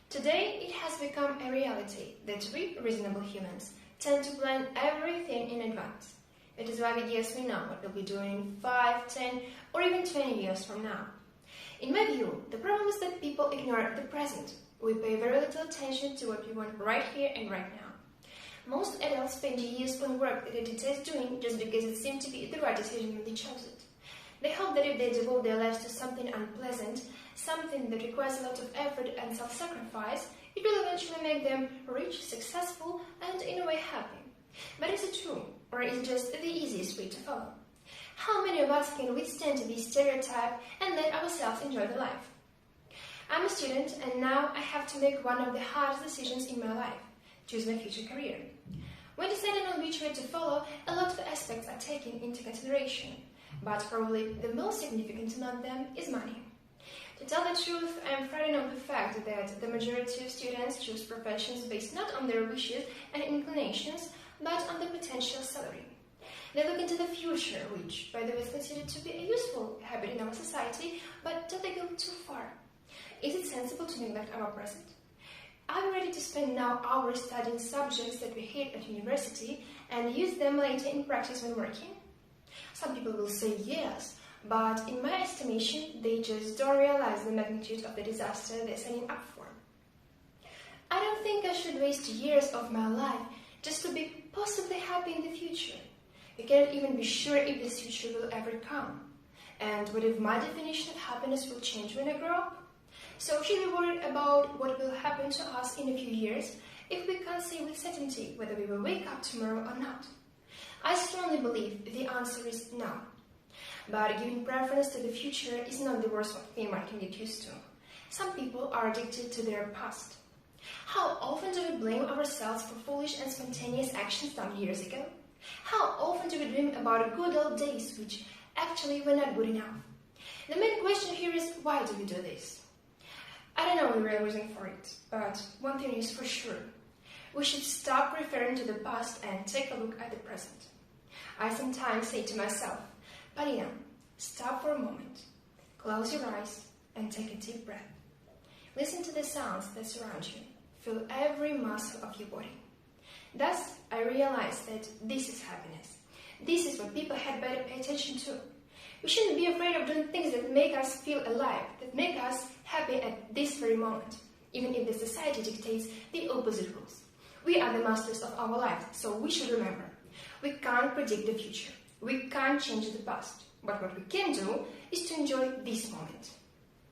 Today, it has become a reality that we, reasonable humans, tend to plan everything in advance. That is why we guess we know what we'll be doing in 5, 10, or even 20 years from now. In my view, the problem is that people ignore the present. We pay very little attention to what we want right here and right now. Most adults spend years on work that they detest doing just because it seemed to be the right decision when they chose it. They hope that if they devote their lives to something unpleasant, something that requires a lot of effort and self-sacrifice, it will eventually make them rich, successful, and in a way happy. But is it true, or is it just the easiest way to follow? How many of us can withstand this stereotype and let ourselves enjoy the life? I'm a student, and now I have to make one of the hardest decisions in my life: choose my future career. When deciding on which way to follow, a lot of aspects are taken into consideration, but probably the most significant among them is money. To tell the truth, I am frightened of the fact that the majority of students choose professions based not on their wishes and inclinations, but on the potential salary. They look into the future, which, by the way, is considered to be a useful habit in our society, but do they go too far? Is it sensible to neglect our present? Are we ready to spend now hours studying subjects that we hate at university and use them later in practice when working? Some people will say yes, but in my estimation, they just don't realize the magnitude of the disaster they're signing up for. I don't think I should waste years of my life just to be possibly happy in the future. We cannot even be sure if this future will ever come. And what if my definition of happiness will change when I grow up? So should we be worried about what will happen to us in a few years if we can't say with certainty whether we will wake up tomorrow or not? I strongly believe the answer is no. But giving preference to the future is not the worst thing one can get used to. Some people are addicted to their past. How often do we blame ourselves for foolish and spontaneous actions done years ago? How often do we dream about good old days which actually were not good enough? The main question here is, why do we do this? I don't know the real reason for it, but one thing is for sure. We should stop referring to the past and take a look at the present. I sometimes say to myself, Polina, stop for a moment, close your eyes and take a deep breath. Listen to the sounds that surround you. Feel every muscle of your body. Thus, I realized that this is happiness. This is what people had better pay attention to. We shouldn't be afraid of doing things that make us feel alive, that make us happy at this very moment, even if the society dictates the opposite rules. We are the masters of our lives, so we should remember, we can't predict the future. We can't change the past. But what we can do is to enjoy this moment.